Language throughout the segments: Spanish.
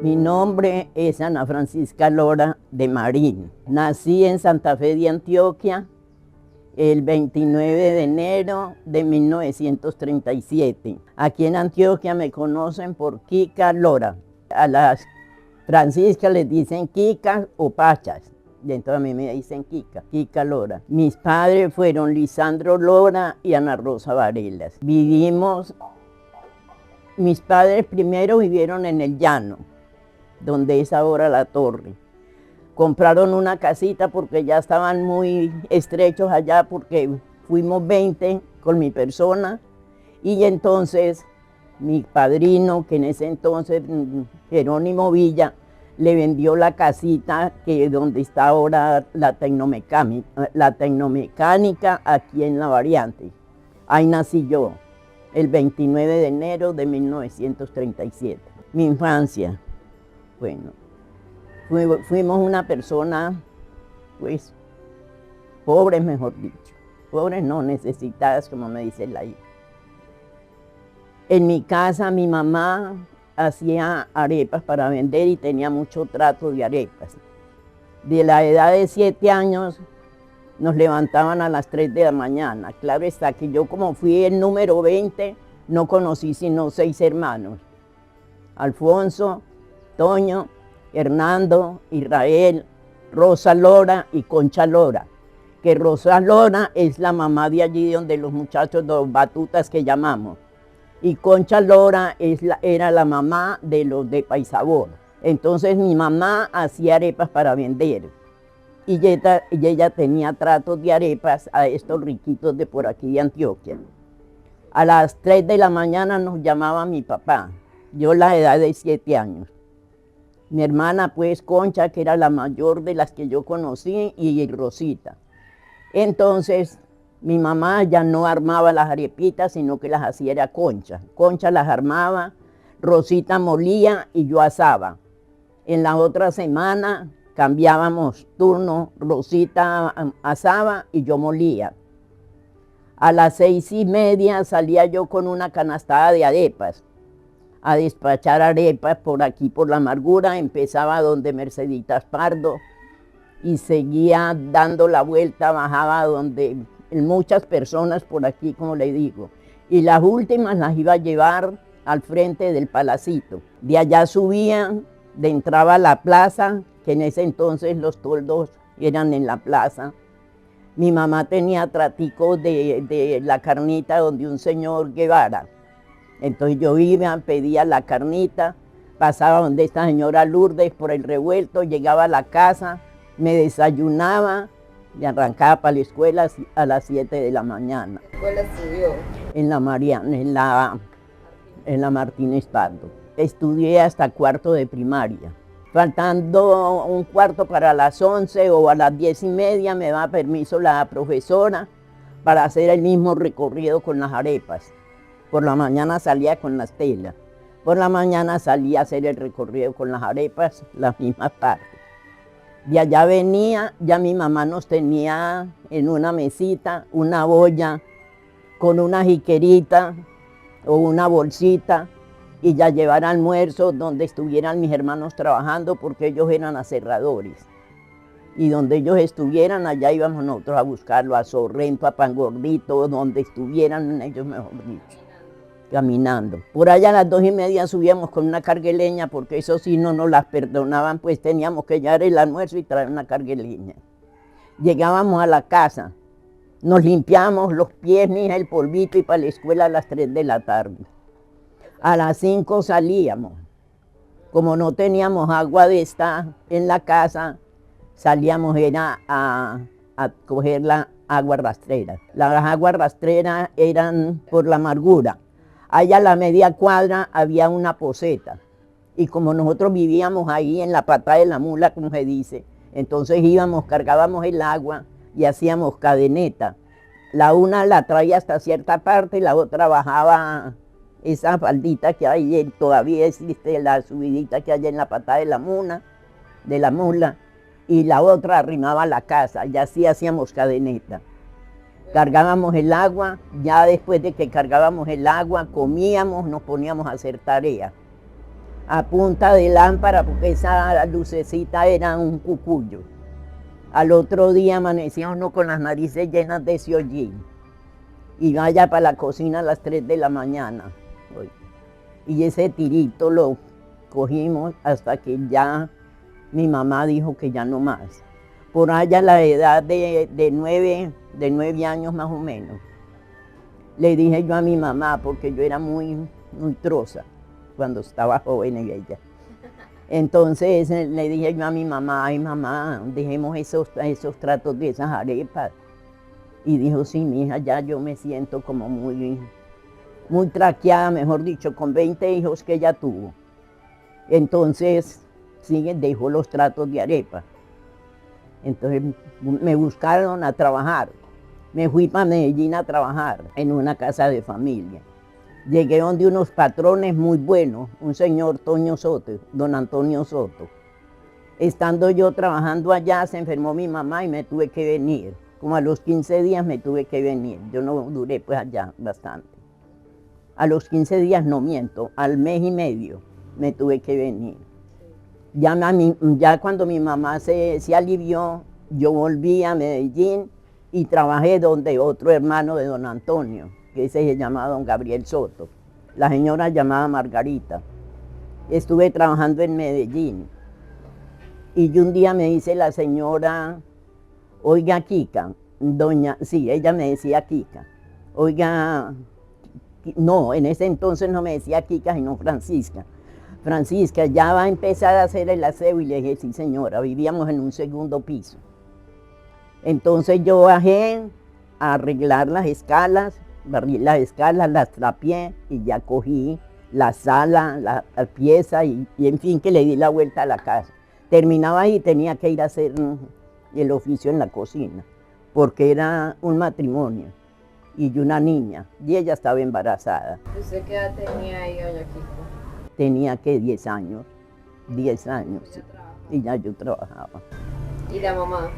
Mi nombre es Ana Francisca Lora de Marín. Nací en Santa Fe de Antioquia el 29 de enero de 1937. Aquí en Antioquia me conocen por Kika Lora. A las franciscas les dicen Kika o Pachas. Y entonces a mí me dicen Kika, Kika Lora. Mis padres fueron Lisandro Lora y Ana Rosa Varelas. Mis padres primero vivieron en el llano, donde es ahora la torre. Compraron una casita porque ya estaban muy estrechos allá, porque fuimos 20 con mi persona, y entonces mi padrino, que en ese entonces, Jerónimo Villa, le vendió la casita que donde está ahora la tecnomecánica aquí en La Variante. Ahí nací yo, el 29 de enero de 1937. Mi infancia, bueno, fuimos una persona, pues, pobres, mejor dicho. Pobres no, necesitadas, como me dice la hija. En mi casa mi mamá hacía arepas para vender y tenía mucho trato de arepas. De la edad de 7 años nos levantaban a las 3 de la mañana. Claro está que yo, como fui el número 20, no conocí sino 6 hermanos. Alfonso, Toño, Hernando, Israel, Rosa Lora y Concha Lora. Que Rosa Lora es la mamá de allí donde los muchachos, los batutas que llamamos. Y Concha Lora era la mamá de los de Paisabor. Entonces mi mamá hacía arepas para vender. Y ella tenía tratos de arepas a estos riquitos de por aquí de Antioquia. A las 3 de la mañana nos llamaba mi papá, yo la edad de 7 años. Mi hermana, pues, Concha, que era la mayor de las que yo conocí, y Rosita. Entonces, mi mamá ya no armaba las arepitas, sino que las hacía era Concha. Concha las armaba, Rosita molía y yo asaba. En la otra semana cambiábamos turno, Rosita asaba y yo molía. A las 6:30 salía yo con una canastada de arepas a despachar arepas por aquí, por la Amargura. Empezaba donde Merceditas Pardo y seguía dando la vuelta, bajaba donde muchas personas por aquí, como le digo. Y las últimas las iba a llevar al frente del Palacito. De allá subían, entraba a la plaza, que en ese entonces los toldos eran en la plaza. Mi mamá tenía traticos de la carnita donde un señor Guevara. Entonces yo iba, pedía la carnita, pasaba donde esta señora Lourdes por el revuelto, llegaba a la casa, me desayunaba y arrancaba para la escuela a las 7 de la mañana. ¿Qué escuela estudió? En la Mariana, en la Martínez Pardo. Estudié hasta 4º de primaria. Faltando un cuarto para las 11 o a las 10:30 me da permiso la profesora para hacer el mismo recorrido con las arepas. Por la mañana salía con las telas. Por la mañana salía a hacer el recorrido con las arepas, las mismas partes. De allá venía, ya mi mamá nos tenía en una mesita, una olla con una jiquerita o una bolsita, y ya llevar almuerzo donde estuvieran mis hermanos trabajando, porque ellos eran aserradores. Y donde ellos estuvieran, allá íbamos nosotros a buscarlo, a Sorrento, a Pan Gordito, donde estuvieran ellos, mejor dicho, caminando. Por allá a las 2:30 subíamos con una carga de leña, porque eso sí no nos las perdonaban, pues teníamos que llevar el almuerzo y traer una carga de leña. Llegábamos a la casa, nos limpiábamos los pies, mija, el polvito, y para la escuela a las 3 de la tarde. A las 5 salíamos. Como no teníamos agua de esta en la casa, salíamos a coger la agua rastrera. Las aguas rastreras eran por la Amargura. Allá a la media cuadra había una poseta. Y como nosotros vivíamos ahí en la pata de la mula, como se dice, entonces íbamos, cargábamos el agua y hacíamos cadeneta. La una la traía hasta cierta parte y la otra bajaba esa faldita que hay, todavía existe la subidita que hay en la pata de la mula, y la otra arrimaba la casa, y así hacíamos cadeneta. Cargábamos el agua, ya después de que cargábamos el agua, comíamos, nos poníamos a hacer tarea. a punta de lámpara, porque esa lucecita era un cucuyo. Al otro día amanecía uno con las narices llenas de ese hollín. Y vaya para la cocina a las 3 de la mañana. Y ese tirito lo cogimos hasta que ya mi mamá dijo que ya no más. Por allá a la edad de 9 años más o menos, le dije yo a mi mamá, porque yo era muy troza cuando estaba joven ella. Entonces le dije yo a mi mamá, ay mamá, dejemos esos tratos de esas arepas. Y dijo, sí, mi hija, ya yo me siento como muy traqueada, mejor dicho, con 20 hijos que ella tuvo. Entonces, dejó los tratos de arepa. Entonces me buscaron a trabajar. Me fui para Medellín a trabajar en una casa de familia. Llegué donde unos patrones muy buenos, un señor Toño Soto, don Antonio Soto. Estando yo trabajando allá, se enfermó mi mamá y me tuve que venir. Como a los 15 días me tuve que venir. Yo no duré pues allá bastante. A los 15 días no miento, al mes y medio me tuve que venir. Ya cuando mi mamá se alivió, yo volví a Medellín y trabajé donde otro hermano de don Antonio, que ese se llamaba don Gabriel Soto. La señora llamaba Margarita. Estuve trabajando en Medellín. Y un día me dice la señora, oiga Kika, sí, ella me decía Kika, oiga, no, en ese entonces no me decía Kika, sino Francisca. Francisca, ya va a empezar a hacer el aseo, y le dije, sí señora, vivíamos en un segundo piso. Entonces yo bajé a arreglar las escalas, barrí las escalas, las trapié y ya cogí la sala, la pieza y en fin que le di la vuelta a la casa. Terminaba ahí y tenía que ir a hacer el oficio en la cocina, porque era un matrimonio y una niña, y ella estaba embarazada. ¿Usted qué edad tenía ahí, doña Kiko? Tenía que 10 años, sí, y ya yo trabajaba. ¿Y la mamá?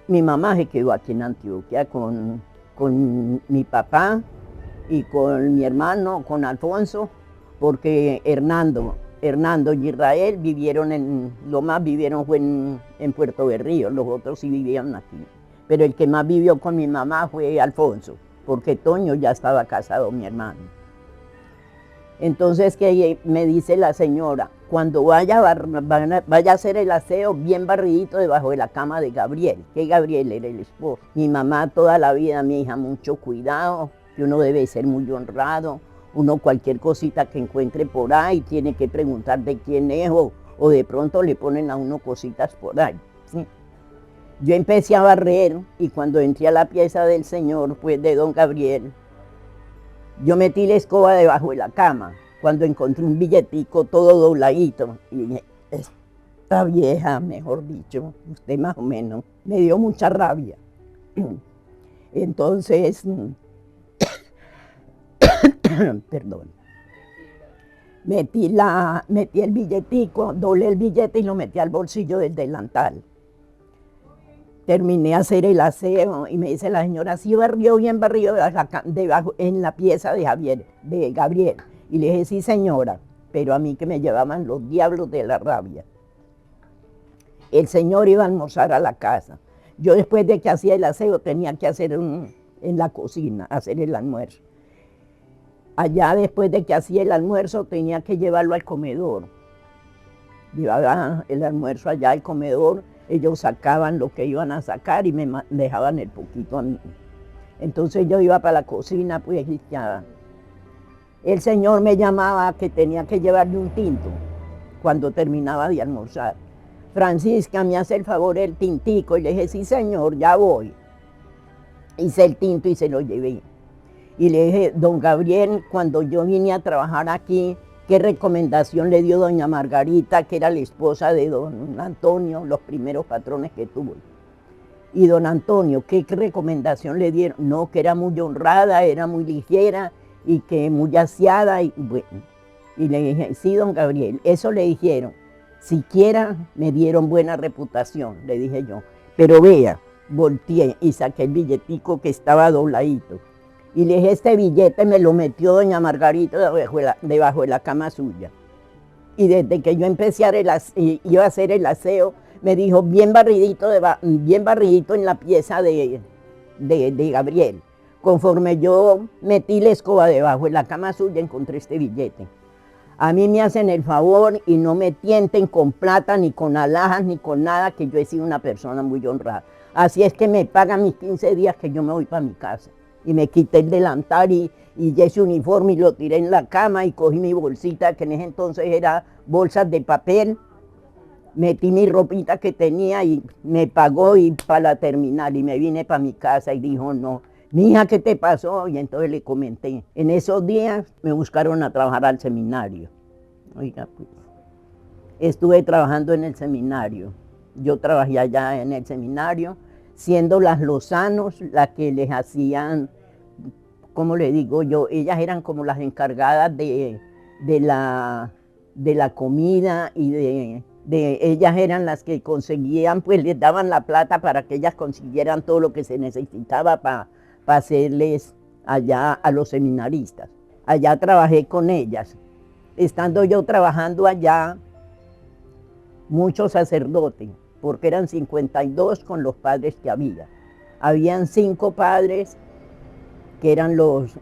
Mi mamá se quedó aquí en Antioquia con mi papá y con mi hermano, con Alfonso, porque Hernando y Israel vivieron lo más vivieron fue en Puerto Berrío, los otros sí vivían aquí. Pero el que más vivió con mi mamá fue Alfonso, porque Toño ya estaba casado, mi hermano. Entonces que me dice la señora, cuando vaya a hacer el aseo, bien barridito debajo de la cama de Gabriel, que Gabriel era el esposo. Mi mamá toda la vida, mi hija, mucho cuidado, que uno debe ser muy honrado, uno cualquier cosita que encuentre por ahí tiene que preguntar de quién es o de pronto le ponen a uno cositas por ahí. ¿Sí? Yo empecé a barrer y cuando entré a la pieza del señor, pues de don Gabriel, yo metí la escoba debajo de la cama cuando encontré un billetico todo dobladito y dije, esta vieja, mejor dicho, usted más o menos, me dio mucha rabia. Entonces, perdón, metí el billetico, doblé el billete y lo metí al bolsillo del delantal. Terminé a hacer el aseo y me dice la señora, sí barrió bien barrido debajo en la pieza de Gabriel. Y le dije, sí señora, pero a mí que me llevaban los diablos de la rabia. El señor iba a almorzar a la casa. Yo después de que hacía el aseo tenía que hacer en la cocina, hacer el almuerzo. Allá después de que hacía el almuerzo tenía que llevarlo al comedor. Llevaba el almuerzo allá al comedor. Ellos sacaban lo que iban a sacar y me dejaban el poquito a mí. Entonces yo iba para la cocina, pues ya. El señor me llamaba que tenía que llevarle un tinto cuando terminaba de almorzar. Francisca, me hace el favor el tintico. Y le dije, sí señor, ya voy. Hice el tinto y se lo llevé. Y le dije, don Gabriel, cuando yo vine a trabajar aquí, ¿qué recomendación le dio doña Margarita, que era la esposa de don Antonio, los primeros patrones que tuvo? Y don Antonio, ¿qué recomendación le dieron? No, que era muy honrada, era muy ligera y que muy aseada. Y bueno, y le dije, sí, don Gabriel, eso le dijeron. Siquiera me dieron buena reputación, le dije yo. Pero vea, volteé y saqué el billetico que estaba dobladito. Y le dije, este billete me lo metió doña Margarita debajo de la cama suya. Y desde que yo empecé iba a hacer el aseo, me dijo, bien barridito en la pieza de Gabriel. Conforme yo metí la escoba debajo de la cama suya, encontré este billete. A mí me hacen el favor y no me tienten con plata, ni con alhajas, ni con nada, que yo he sido una persona muy honrada. Así es que me pagan mis 15 días que yo me voy para mi casa. Y me quité el delantal y ese uniforme y lo tiré en la cama y cogí mi bolsita, que en ese entonces era bolsas de papel. Metí mi ropita que tenía y me pagó y para la terminal y me vine para mi casa y dijo, no, mija, ¿qué te pasó? Y entonces le comenté. En esos días me buscaron a trabajar al seminario. Oiga, pues, estuve trabajando en el seminario. Yo trabajé allá en el seminario, siendo las Lozanos las que les hacían, ¿cómo le digo yo? Ellas eran como las encargadas de la comida y ellas eran las que conseguían, pues les daban la plata para que ellas consiguieran todo lo que se necesitaba para hacerles allá a los seminaristas. Allá trabajé con ellas. Estando yo trabajando allá, muchos sacerdotes, porque eran 52 con los padres que había. Habían 5 padres que eran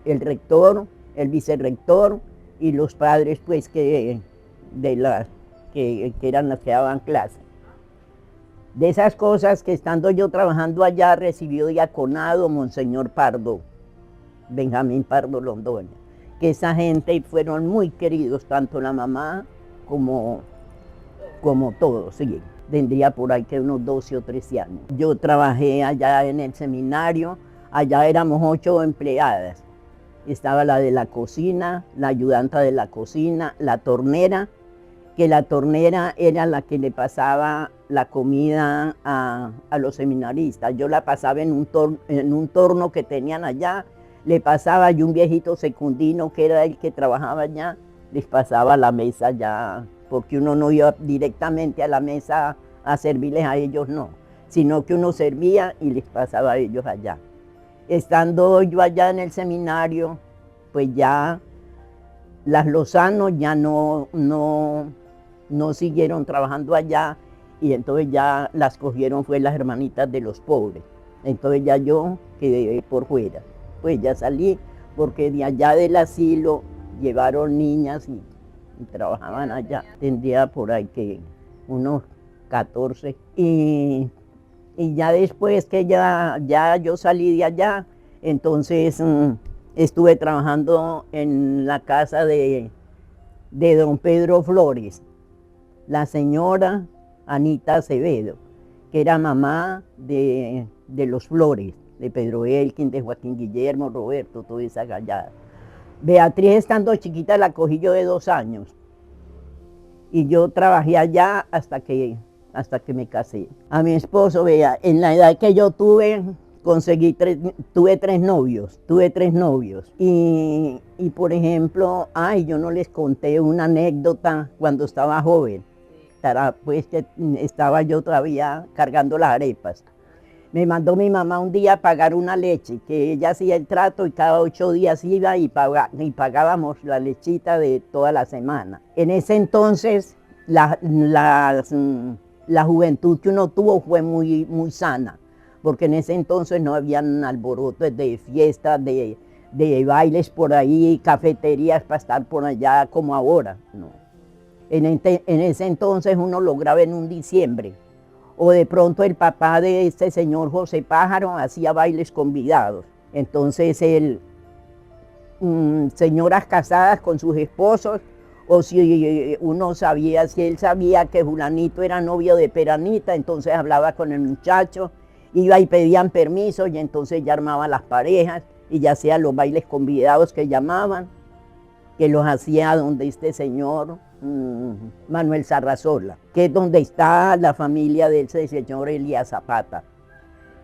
el rector, el vicerrector y los padres pues que eran las que daban clase. De esas cosas que estando yo trabajando allá recibió diaconado Monseñor Pardo, Benjamín Pardo Londoño, que esa gente fueron muy queridos, tanto la mamá como todos, sí. Tendría por ahí que unos 12 o 13 años. Yo trabajé allá en el seminario, allá éramos 8 empleadas. Estaba la de la cocina, la ayudanta de la cocina, la tornera, que la tornera era la que le pasaba la comida a los seminaristas. Yo la pasaba en un torno que tenían allá, le pasaba y un viejito secundino que era el que trabajaba allá, les pasaba la mesa ya, porque uno no iba directamente a la mesa a servirles a ellos, no, sino que uno servía y les pasaba a ellos allá. Estando yo allá en el seminario, pues ya las Lozanos ya no siguieron trabajando allá y entonces ya las cogieron fue las hermanitas de los pobres. Entonces ya yo quedé por fuera. Pues ya salí porque de allá del asilo llevaron niñas y trabajaban allá. Tendría por ahí que unos 14. Y ya después que ya yo salí de allá, entonces estuve trabajando en la casa de don Pedro Flores, la señora Anita Acevedo, que era mamá de los Flores, de Pedro Elkin, de Joaquín Guillermo, Roberto, toda esa gallada. Beatriz, estando chiquita, la cogí yo de 2 años. Y yo trabajé allá hasta que me casé. A mi esposo, vea, en la edad que yo tuve, tuve 3 novios. Y por ejemplo, yo no les conté una anécdota cuando estaba joven. Pues que estaba yo todavía cargando las arepas. Me mandó mi mamá un día a pagar una leche, que ella hacía el trato y cada 8 días iba y pagábamos la lechita de toda la semana. En ese entonces, la juventud que uno tuvo fue muy, muy sana, porque en ese entonces no habían alborotos de fiestas, de bailes por ahí, cafeterías para estar por allá como ahora, no. En ese entonces uno lograba en un diciembre, o de pronto el papá de este señor José Pájaro hacía bailes convidados. Entonces señoras casadas con sus esposos, o si él sabía que Julanito era novio de Peranita, entonces hablaba con el muchacho, iba y pedían permiso y entonces ya armaban las parejas y ya sean los bailes convidados que llamaban, que los hacía donde este señor Manuel Sarrazola, que es donde está la familia del señor Elías Zapata.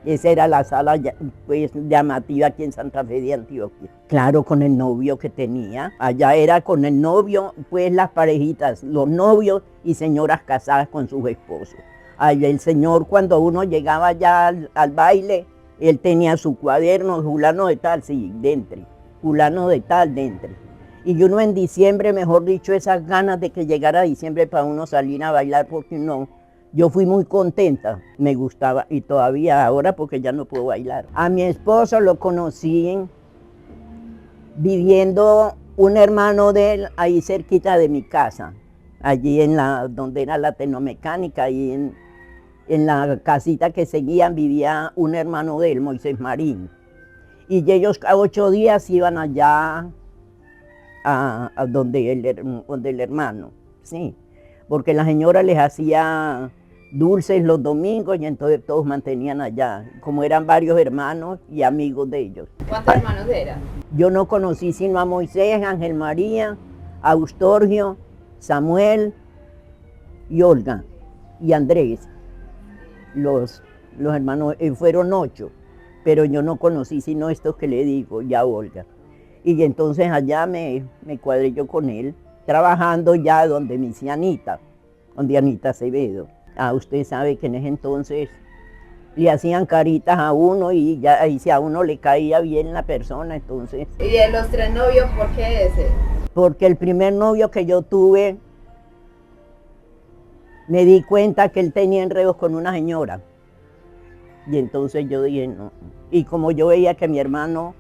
Esa era la sala pues, llamativa aquí en Santa Fe de Antioquia. Claro, con el novio que tenía. Allá era con el novio, pues las parejitas, los novios y señoras casadas con sus esposos. Allá el señor, cuando uno llegaba ya al baile, él tenía su cuaderno, fulano de tal, sí, dentro, fulano de tal, dentro. Y uno en diciembre, mejor dicho, esas ganas de que llegara diciembre para uno salir a bailar, porque no, yo fui muy contenta, me gustaba, y todavía ahora porque ya no puedo bailar. A mi esposo lo conocí viviendo un hermano de él ahí cerquita de mi casa, allí donde era la tecnomecánica, ahí en la casita que seguían vivía un hermano de él, Moisés Marín. Y ellos cada 8 días iban allá a donde el hermano, sí, porque la señora les hacía dulces los domingos y entonces todos mantenían allá, como eran varios hermanos y amigos de ellos. ¿Cuántos hermanos eran? Yo no conocí sino a Moisés, Ángel María, Austorgio, Samuel y Olga y Andrés. Los hermanos fueron 8, pero yo no conocí sino estos que le digo, ya Olga. Y entonces allá me cuadré yo con él, trabajando ya donde mi tía Anita, donde Anita Acevedo. Usted sabe que en ese entonces le hacían caritas a uno y ya y si a uno le caía bien la persona, entonces. ¿Y de los 3 novios, por qué ese? Porque el primer novio que yo tuve, me di cuenta que él tenía enredos con una señora. Y entonces yo dije, no. Y como yo veía que mi hermano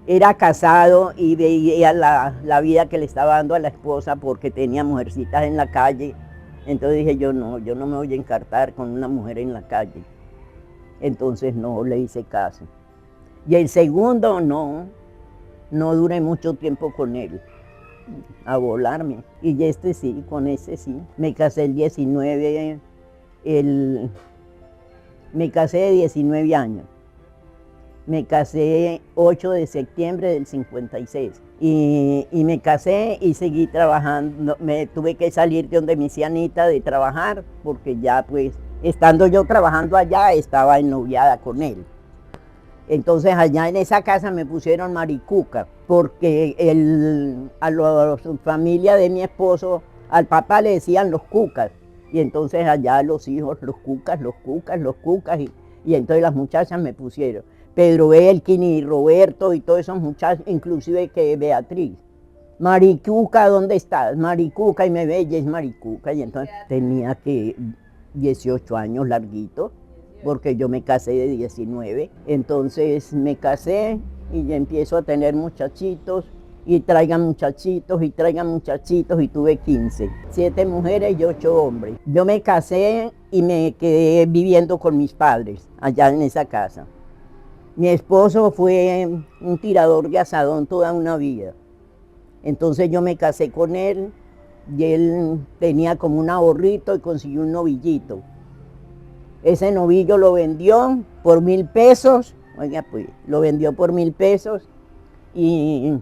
era casado y veía la vida que le estaba dando a la esposa porque tenía mujercitas en la calle, entonces dije yo no me voy a encartar con una mujer en la calle. Entonces no le hice caso. Y el segundo no duré mucho tiempo con él, a volarme. Y este sí, con ese sí. Me casé el 19, me casé de 19 años. Me casé 8 de septiembre del 56 y me casé y seguí trabajando. Me tuve que salir de donde mi tía Anita de trabajar porque ya pues, estando yo trabajando allá, estaba ennoviada con él. Entonces allá en esa casa me pusieron Maricuca porque a la familia de mi esposo, al papá le decían los cucas y entonces allá los hijos, los cucas y entonces las muchachas me pusieron. Pedro Elkin y Roberto y todos esos muchachos, inclusive que Beatriz. Maricuca, ¿dónde estás? Maricuca, y me ve, y es Maricuca. Y entonces tenía que 18 años larguito, porque yo me casé de 19. Entonces me casé y ya empiezo a tener muchachitos, y traigan muchachitos, y tuve 15. 7 mujeres y 8 hombres. Yo me casé y me quedé viviendo con mis padres, allá en esa casa. Mi esposo fue un tirador de asadón toda una vida. Entonces yo me casé con él y él tenía como un ahorrito y consiguió un novillito. Ese novillo lo vendió por 1,000 pesos, oiga pues, lo vendió por 1,000 pesos y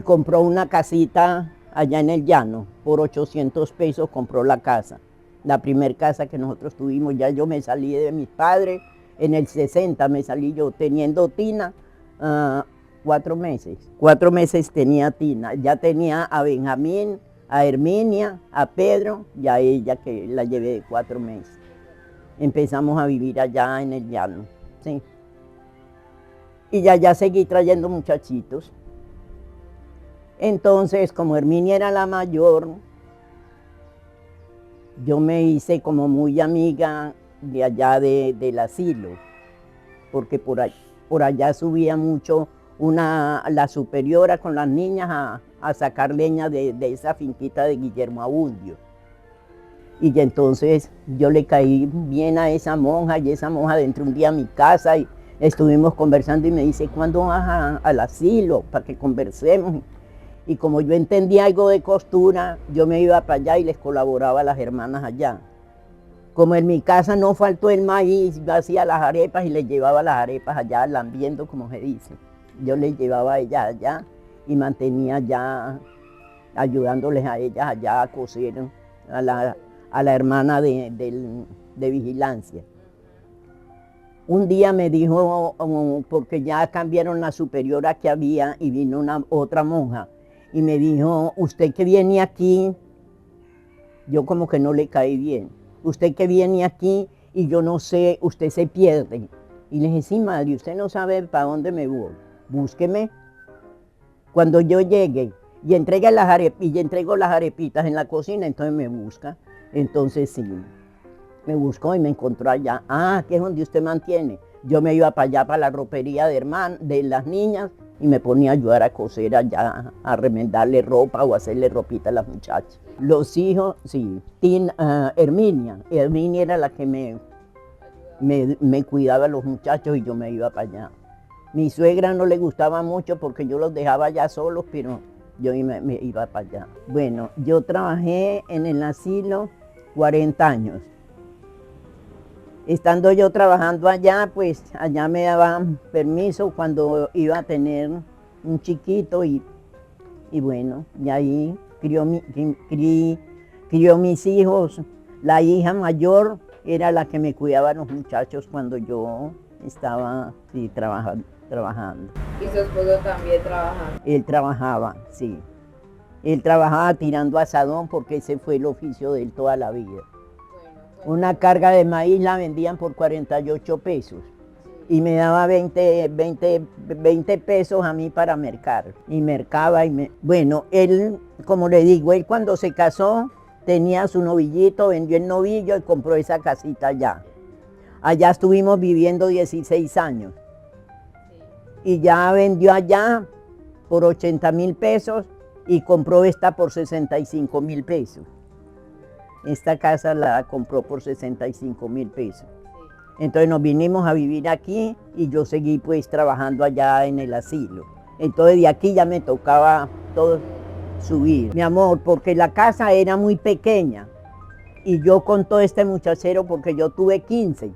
compró una casita allá en el llano. Por 800 pesos compró la casa, la primer casa que nosotros tuvimos. Ya yo me salí de mis padres. En el 60 me salí yo teniendo Tina 4 meses. 4 meses tenía Tina. Ya tenía a Benjamín, a Herminia, a Pedro y a ella que la llevé de 4 meses. Empezamos a vivir allá en el llano, sí. Y ya seguí trayendo muchachitos. Entonces, como Herminia era la mayor, yo me hice como muy amiga de allá del asilo, porque por allá subía mucho la superiora con las niñas a sacar leña de esa finquita de Guillermo Abundio. Y entonces yo le caí bien a esa monja, y esa monja entró un día a mi casa y estuvimos conversando y me dice, ¿cuándo vas al asilo para que conversemos? Y como yo entendía algo de costura, yo me iba para allá y les colaboraba a las hermanas allá. Como en mi casa no faltó el maíz, yo hacía las arepas y les llevaba las arepas allá, lambiendo como se dice. Yo les llevaba a ellas allá y mantenía allá, ayudándoles a ellas allá a coser, a la hermana de vigilancia. Un día me dijo, porque ya cambiaron la superiora que había y vino otra monja, y me dijo, usted que viene aquí, yo como que no le caí bien. Usted que viene aquí y yo no sé, usted se pierde. Y le dije, sí, madre, usted no sabe para dónde me voy. Búsqueme Cuando yo llegue y entrego las arepitas en la cocina, entonces me busca. Entonces sí, me buscó y me encontró allá. Ah, que es donde usted mantiene. Yo me iba para allá, para la ropería de las niñas, y me ponía a ayudar a coser allá, a remendarle ropa o hacerle ropita a las muchachas. Los hijos, sí. Herminia era la que me cuidaba a los muchachos y yo me iba para allá. Mi suegra no le gustaba mucho porque yo los dejaba allá solos, pero yo me iba para allá. Bueno, yo trabajé en el asilo 40 años. Estando yo trabajando allá, pues allá me daban permiso cuando iba a tener un chiquito y bueno, y ahí crió mis hijos. La hija mayor era la que me cuidaba a los muchachos cuando yo estaba sí, trabajando. ¿Y su esposo también trabaja? Él trabajaba, sí. Él trabajaba tirando asadón porque ese fue el oficio de él toda la vida. Una carga de maíz la vendían por 48 pesos y me daba 20 pesos a mí para mercar. Y mercaba Bueno, él, como le digo, él cuando se casó tenía su novillito, vendió el novillo y compró esa casita allá. Allá estuvimos viviendo 16 años. Y ya vendió allá por 80.000 pesos y compró esta por 65.000 pesos. Esta casa la compró por 65.000 pesos. Entonces nos vinimos a vivir aquí y yo seguí pues trabajando allá en el asilo. Entonces de aquí ya me tocaba todo subir. Mi amor, porque la casa era muy pequeña y yo con todo este muchachero, porque yo tuve 15,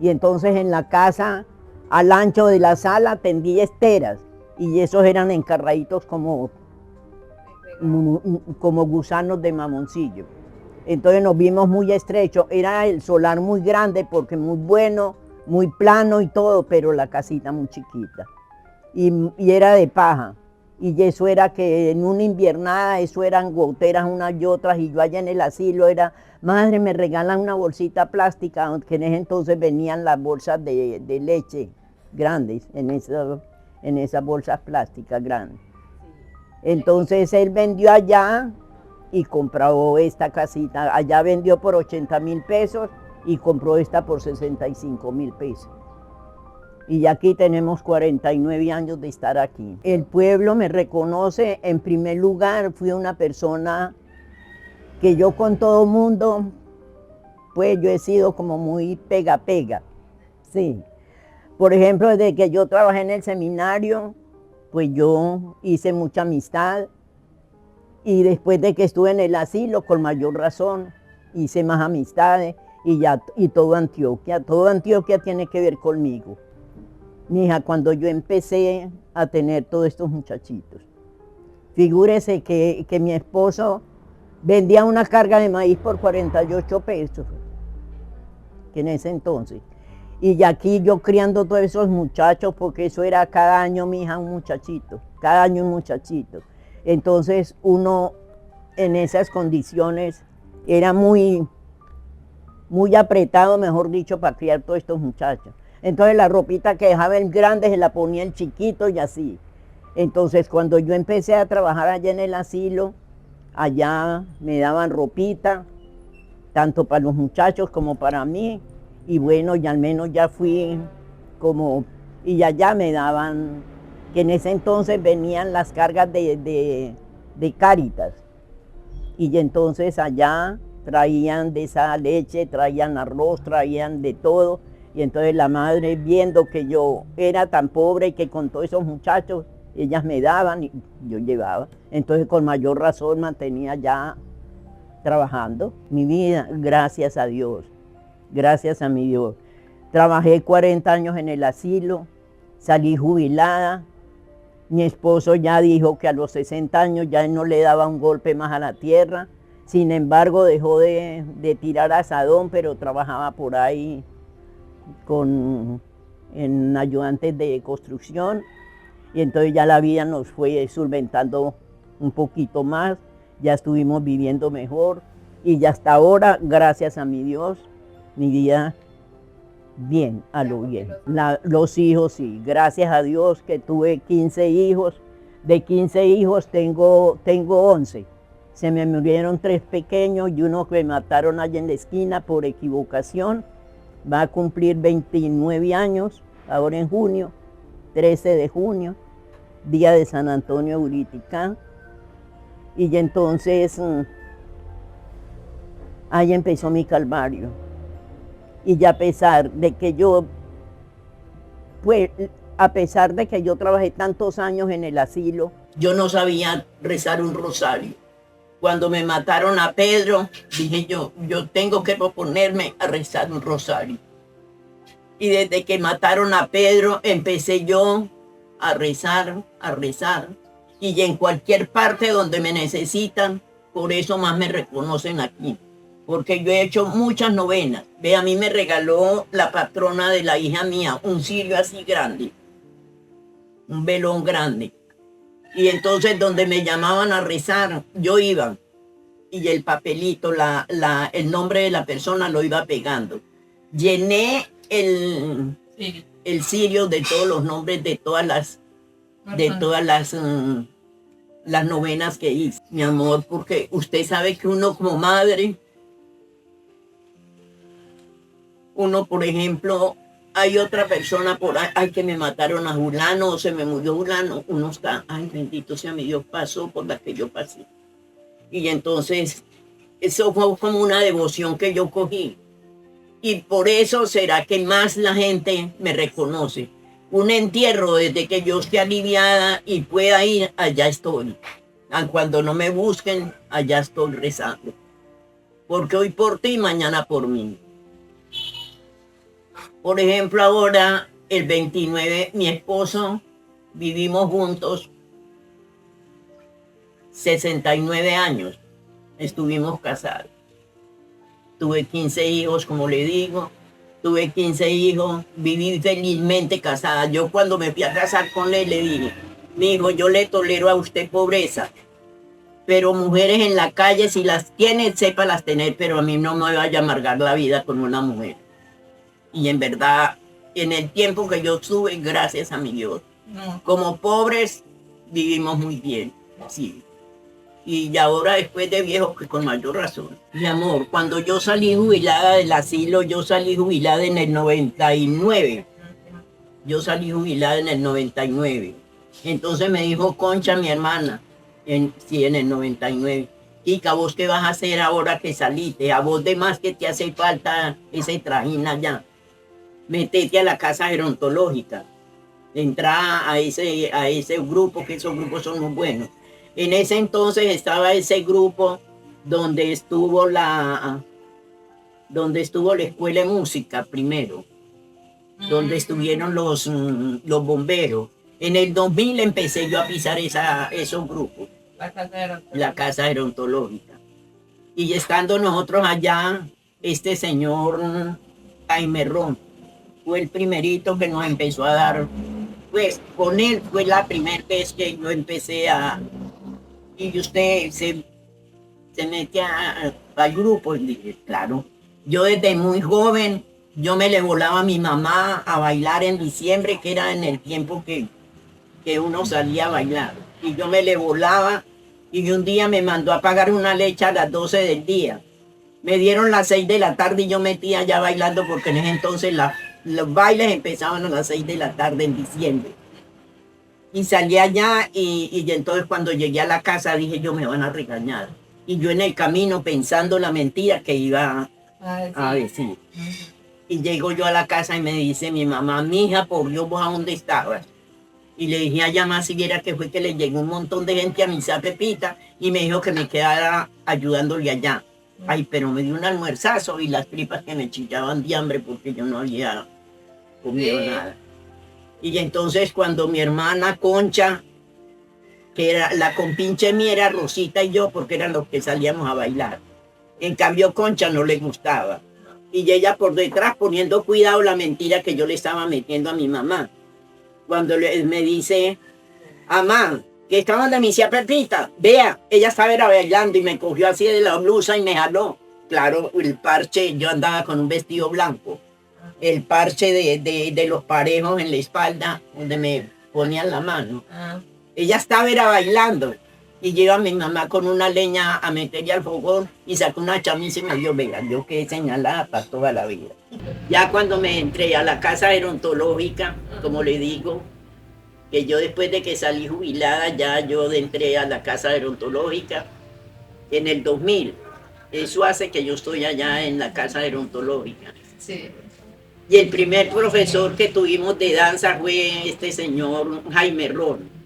y entonces en la casa al ancho de la sala tendí esteras y esos eran encarraditos como gusanos de mamoncillo. Entonces nos vimos muy estrechos, era el solar muy grande porque muy bueno, muy plano y todo, pero la casita muy chiquita. Y era de paja. Y eso era que en una inviernada, eso eran goteras unas y otras, y yo allá en el asilo era, madre, me regalan una bolsita plástica, aunque en ese entonces venían las bolsas de leche grandes, en esas bolsas plásticas grandes. Entonces él vendió allá y compró esta casita. Allá vendió por 80.000 pesos y compró esta por 65.000 pesos. Y aquí tenemos 49 años de estar aquí. El pueblo me reconoce, en primer lugar, fui una persona que yo con todo mundo, pues yo he sido como muy pega, sí. Por ejemplo, desde que yo trabajé en el seminario, pues yo hice mucha amistad. Y después de que estuve en el asilo, con mayor razón, hice más amistades y todo Antioquia tiene que ver conmigo. Mija, cuando yo empecé a tener todos estos muchachitos, figúrese que mi esposo vendía una carga de maíz por 48 pesos, que en ese entonces. Y aquí yo criando todos esos muchachos, porque eso era cada año, mija, un muchachito, cada año un muchachito. Entonces uno en esas condiciones era muy apretado, mejor dicho, para criar todos estos muchachos. Entonces la ropita que dejaba el grande se la ponía el chiquito y así. Entonces cuando yo empecé a trabajar allá en el asilo, allá me daban ropita, tanto para los muchachos como para mí. Y bueno, y al menos ya fui como, y allá me daban, que en ese entonces venían las cargas de Cáritas. Y entonces allá traían de esa leche, traían arroz, traían de todo. Y entonces la madre, viendo que yo era tan pobre y que con todos esos muchachos, ellas me daban y yo llevaba. Entonces con mayor razón mantenía ya trabajando. Mi vida, gracias a Dios, gracias a mi Dios. Trabajé 40 años en el asilo, salí jubilada. Mi esposo ya dijo que a los 60 años ya no le daba un golpe más a la tierra. Sin embargo, dejó de tirar asadón, pero trabajaba por ahí en ayudantes de construcción. Y entonces ya la vida nos fue solventando un poquito más. Ya estuvimos viviendo mejor. Y ya hasta ahora, gracias a mi Dios, mi vida bien, a lo bien. Los hijos, sí, gracias a Dios que tuve 15 hijos, De 15 hijos tengo 11. Se me murieron 3 pequeños y uno que me mataron allá en la esquina por equivocación. Va a cumplir 29 años, ahora en junio, 13 de junio, día de San Antonio Uriticán. Y entonces ahí empezó mi calvario. Y ya a pesar de que yo, pues, a pesar de que yo trabajé tantos años en el asilo, yo no sabía rezar un rosario. Cuando me mataron a Pedro, dije yo tengo que proponerme a rezar un rosario. Y desde que mataron a Pedro, empecé yo a rezar. Y en cualquier parte donde me necesitan, por eso más me reconocen aquí. Porque yo he hecho muchas novenas. Ve, a mí me regaló la patrona de la hija mía un cirio así grande, un velón grande. Y entonces donde me llamaban a rezar, yo iba. Y el papelito, el nombre de la persona lo iba pegando. Llené el cirio de todos los nombres de todas las novenas que hice. Mi amor, porque usted sabe que uno como madre, uno, por ejemplo, hay otra persona por ahí, ay, que me mataron a Julano, o se me murió Julano, uno está, ay, bendito sea mi Dios, pasó por la que yo pasé. Y entonces, eso fue como una devoción que yo cogí. Y por eso será que más la gente me reconoce. Un entierro, desde que yo esté aliviada y pueda ir, allá estoy. Cuando no me busquen, allá estoy rezando. Porque hoy por ti, mañana por mí. Por ejemplo, ahora, el 29, mi esposo, vivimos juntos 69 años. Estuvimos casados. Tuve 15 hijos, como le digo. Tuve 15 hijos, viví felizmente casada. Yo cuando me fui a casar con él, le dije, mi hijo, yo le tolero a usted pobreza, pero mujeres en la calle, si las tiene, sépalas tener, pero a mí no me vaya a amargar la vida con una mujer. Y en verdad, en el tiempo que yo estuve, gracias a mi Dios, como pobres, vivimos muy bien, sí. Y ahora después de viejo, pues con mayor razón. Mi amor, cuando yo salí jubilada del asilo, yo salí jubilada en el 99. Yo salí jubilada en el 99. Entonces me dijo Concha, mi hermana, en el 99. Kika, ¿vos qué vas a hacer ahora que saliste? A vos de más que te hace falta ese trajín allá. Metete a la casa gerontológica. Entra a ese grupo, que esos grupos son muy buenos. En ese entonces estaba ese grupo donde estuvo la escuela de música primero, donde estuvieron los bomberos. En el 2000 empecé yo a pisar esos grupos, la casa gerontológica. Y estando nosotros allá, este señor Jaime Ron fue el primerito que nos empezó a dar, pues con él fue la primera vez que yo empecé a... Y usted se mete al grupo, y dije, claro. Yo desde muy joven, yo me le volaba a mi mamá a bailar en diciembre, que era en el tiempo que uno salía a bailar. Y yo me le volaba, y un día me mandó a pagar una leche a las 12 del día. Me dieron las 6 de la tarde y yo metía ya bailando, porque en ese entonces los bailes empezaban a las 6 de la tarde en diciembre. Y salí allá y entonces cuando llegué a la casa dije, yo me van a regañar. Y yo en el camino pensando la mentira que iba a decir. Y llego yo a la casa y me dice mi mamá, mija, por Dios, ¿vos a dónde estabas? Y le dije a llamar si viera que fue que le llegó un montón de gente a misa Pepita y me dijo que me quedara ayudándole allá. Ay, pero me dio un almuerzazo y las tripas que me chillaban de hambre porque yo no había comido nada. Y entonces cuando mi hermana Concha, que era la compinche mía, era Rosita y yo, porque eran los que salíamos a bailar. En cambio Concha no le gustaba. Y ella por detrás poniendo cuidado la mentira que yo le estaba metiendo a mi mamá. Cuando me dice, mamá, que estaban de misa Pepita, vea, ella estaba bailando y me cogió así de la blusa y me jaló. Claro, el parche, yo andaba con un vestido blanco. El parche de los parejos en la espalda, donde me ponían la mano. Ella estaba era bailando y lleva a mi mamá con una leña a meterle al fogón y sacó una chamisa y me dio, venga, yo quedé señalada para toda la vida. Ya cuando me entré a la casa gerontológica, como le digo, que yo después de que salí jubilada, ya yo entré a la casa gerontológica en el 2000. Eso hace que yo estoy allá en la casa gerontológica. Sí. Y el primer profesor que tuvimos de danza fue este señor Jaime Ron.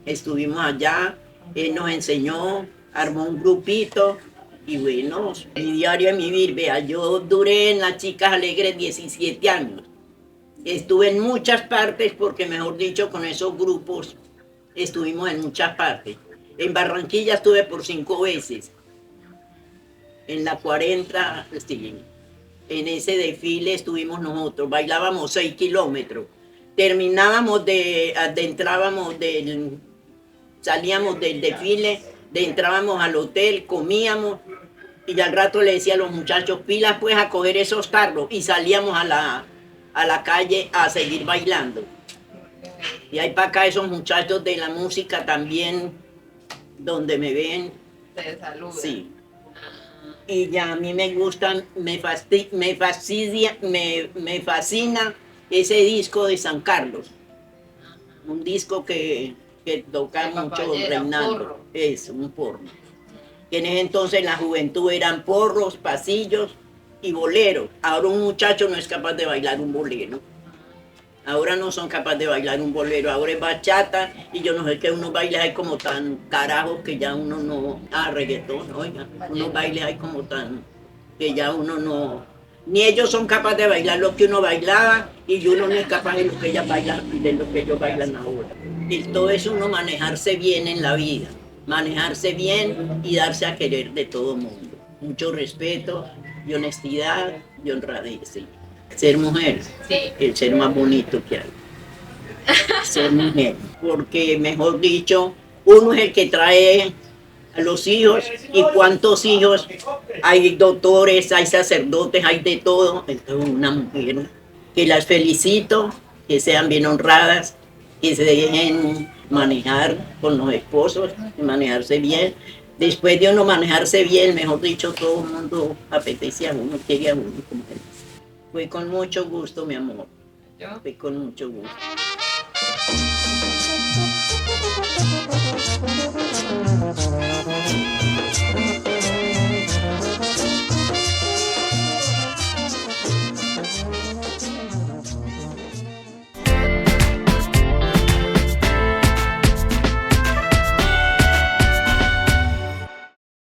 Estuvimos allá, él nos enseñó, armó un grupito y bueno, mi diario de mi vida, vea, yo duré en las Chicas Alegres 17 años. Estuve en muchas partes porque, mejor dicho, con esos grupos estuvimos en muchas partes. En Barranquilla estuve por 5 veces. En la 40, sí, en ese desfile estuvimos nosotros, bailábamos 6 kilómetros. Terminábamos salíamos del desfile, entrábamos al hotel, comíamos y al rato le decía a los muchachos, pilas pues a coger esos carros y salíamos a la calle a seguir bailando. Y hay para acá esos muchachos de la música también, donde me ven. Te saludan. Sí. Y ya a mí me gustan, me fascina ese disco de San Carlos. Un disco que toca mucho Reinaldo. Es un porro. En ese entonces la juventud eran porros, pasillos y boleros. Ahora un muchacho no es capaz de bailar un bolero. Ahora no son capaces de bailar un bolero, ahora es bachata y yo no sé qué unos bailes hay como tan carajos que ya uno no... reggaetón, oiga, unos bailes hay como tan... que ya uno no... Ni ellos son capaces de bailar lo que uno bailaba y uno no es capaz de lo que ellas bailan, de lo que ellos bailan ahora. Y todo es uno manejarse bien en la vida, manejarse bien y darse a querer de todo mundo. Mucho respeto y honestidad y honradez, sí. Ser mujer, sí, el ser más bonito que hay. Ser mujer, porque mejor dicho, uno es el que trae a los hijos y cuántos hijos, hay doctores, hay sacerdotes, hay de todo. Entonces una mujer que las felicito, que sean bien honradas, que se dejen manejar con los esposos, manejarse bien. Después de uno manejarse bien, mejor dicho, todo el mundo apetece a uno, quiere a uno como él. Fue con mucho gusto, mi amor. Fue con mucho gusto.